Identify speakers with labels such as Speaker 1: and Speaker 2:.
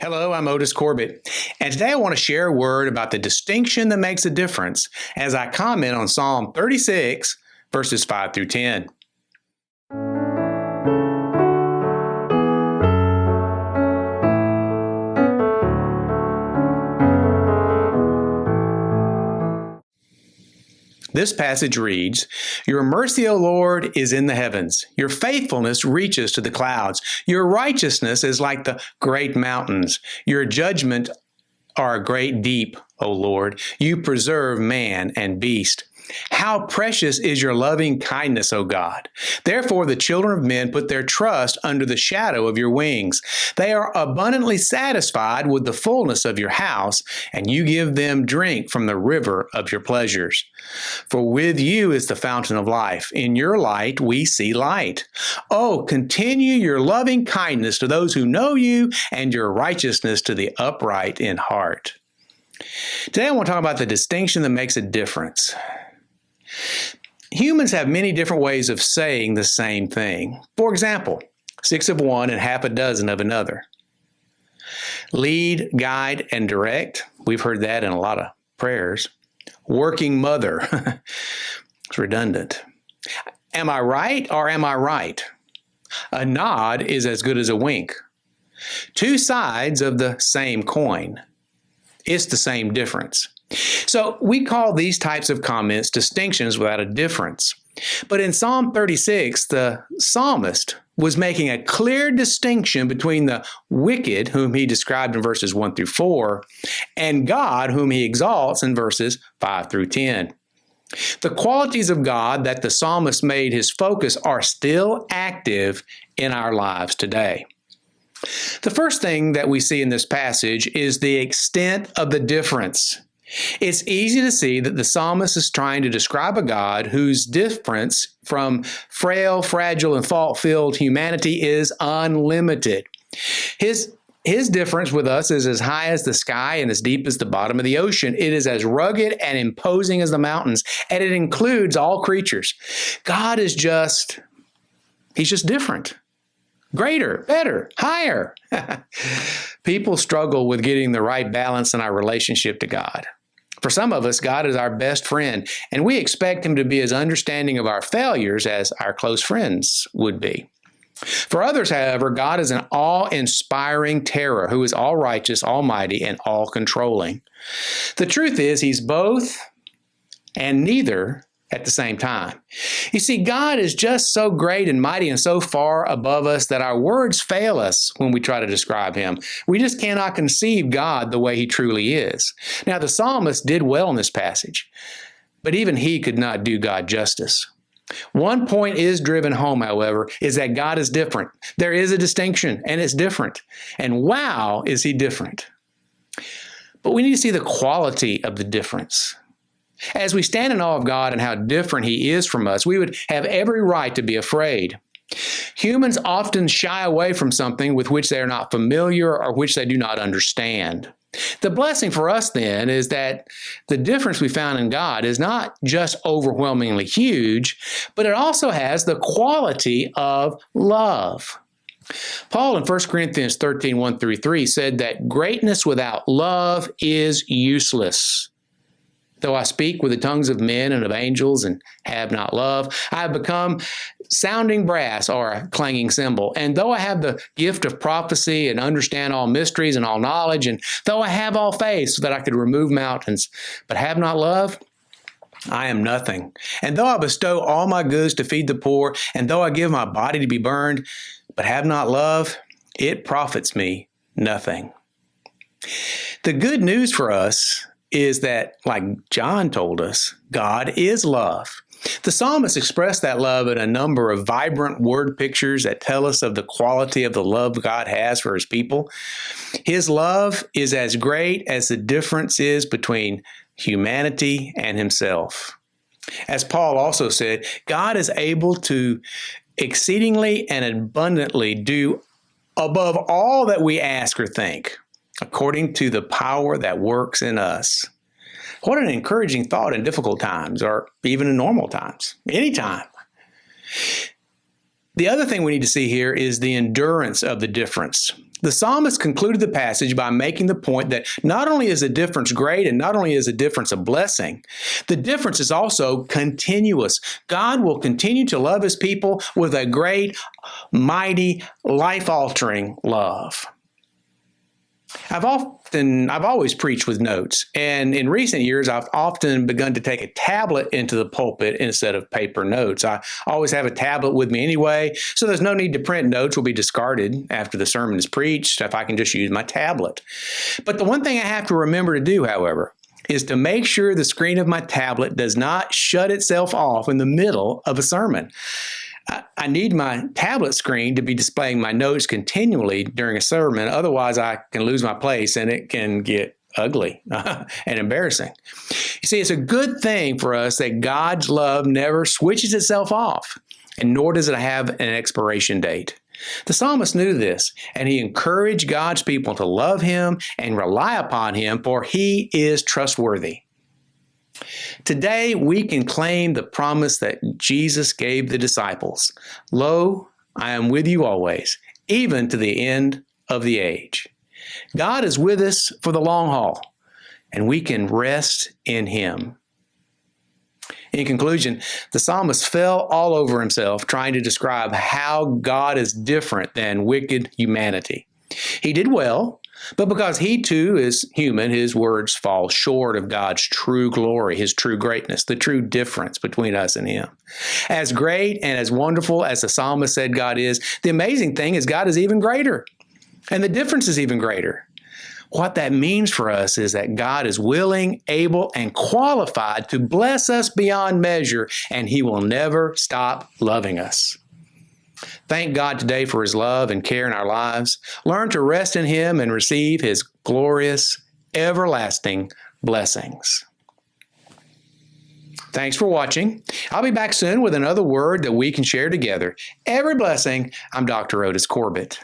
Speaker 1: Hello, I'm Otis Corbett, and today I want to share a word about the distinction that makes a difference as I comment on Psalm 36, verses 5 through 10. This passage reads, "Your mercy, O Lord, is in the heavens. Your faithfulness reaches to the clouds. Your righteousness is like the great mountains. Your judgment are a great deep, O Lord. You preserve man and beast. How precious is your loving kindness, O God. Therefore the children of men put their trust under the shadow of your wings. They are abundantly satisfied with the fullness of your house, and you give them drink from the river of your pleasures. For with you is the fountain of life. In your light we see light. Oh, continue your loving kindness to those who know you, and your righteousness to the upright in heart." Today I want to talk about the distinction that makes a difference. Humans have many different ways of saying the same thing. For example, 6 of one and half a dozen of another. Lead, guide, and direct. We've heard that in a lot of prayers. Working mother. It's redundant. Am I right or am I right? A nod is as good as a wink. Two sides of the same coin. It's the same difference. So we call these types of comments distinctions without a difference. But in Psalm 36, the psalmist was making a clear distinction between the wicked, whom he described in verses 1 through 4, and God, whom he exalts in verses 5 through 10. The qualities of God that the psalmist made his focus are still active in our lives today. The first thing that we see in this passage is the extent of the difference. It's easy to see that the psalmist is trying to describe a God whose difference from frail, fragile, and fault-filled humanity is unlimited. His difference with us is as high as the sky and as deep as the bottom of the ocean. It is as rugged and imposing as the mountains, and it includes all creatures. God is He's just different. Greater, better, higher. People struggle with getting the right balance in our relationship to God. For some of us, God is our best friend, and we expect him to be as understanding of our failures as our close friends would be. For others, however, God is an awe-inspiring terror who is all-righteous, almighty, and all-controlling. The truth is, he's both and neither at the same time. You see, God is just so great and mighty and so far above us that our words fail us when we try to describe him. We just cannot conceive God the way he truly is. Now, the psalmist did well in this passage, but even he could not do God justice. One point is driven home, however, is that God is different. There is a distinction, and it's different. And wow, is he different. But we need to see the quality of the difference. As we stand in awe of God and how different he is from us, we would have every right to be afraid. Humans often shy away from something with which they are not familiar or which they do not understand. The blessing for us then is that the difference we found in God is not just overwhelmingly huge, but it also has the quality of love. Paul in 1 Corinthians 13, 1 through 3 said that greatness without love is useless. Though I speak with the tongues of men and of angels and have not love, I have become sounding brass or a clanging cymbal. And though I have the gift of prophecy and understand all mysteries and all knowledge, and though I have all faith so that I could remove mountains, but have not love, I am nothing. And though I bestow all my goods to feed the poor, and though I give my body to be burned, but have not love, it profits me nothing. The good news for us is that, like John told us, God is love. The psalmist expressed that love in a number of vibrant word pictures that tell us of the quality of the love God has for his people. His love is as great as the difference is between humanity and himself. As Paul also said, God is able to exceedingly and abundantly do above all that we ask or think, according to the power that works in us. What an encouraging thought in difficult times, or even in normal times, anytime. The other thing we need to see here is the endurance of the difference. The psalmist concluded the passage by making the point that not only is the difference great and not only is the difference a blessing, the difference is also continuous. God will continue to love his people with a great, mighty, life-altering love. I've always preached with notes, and in recent years, I've often begun to take a tablet into the pulpit instead of paper notes. I always have a tablet with me anyway, so there's no need to print notes. Will be discarded after the sermon is preached if I can just use my tablet. But the one thing I have to remember to do, however, is to make sure the screen of my tablet does not shut itself off in the middle of a sermon. I need my tablet screen to be displaying my notes continually during a sermon. Otherwise, I can lose my place and it can get ugly and embarrassing. You see, it's a good thing for us that God's love never switches itself off, and nor does it have an expiration date. The psalmist knew this, and he encouraged God's people to love him and rely upon him, for he is trustworthy. Today, we can claim the promise that Jesus gave the disciples. Lo, I am with you always, even to the end of the age. God is with us for the long haul, and we can rest in him. In conclusion, the psalmist fell all over himself trying to describe how God is different than wicked humanity. He did well, but because he too is human, his words fall short of God's true glory, his true greatness, the true difference between us and him. As great and as wonderful as the psalmist said God is, the amazing thing is God is even greater, and the difference is even greater. What that means for us is that God is willing, able, and qualified to bless us beyond measure, and he will never stop loving us. Thank God today for his love and care in our lives. Learn to rest in him and receive his glorious, everlasting blessings. Thanks for watching. I'll be back soon with another word that we can share together. Every blessing. I'm Dr. Otis Corbett.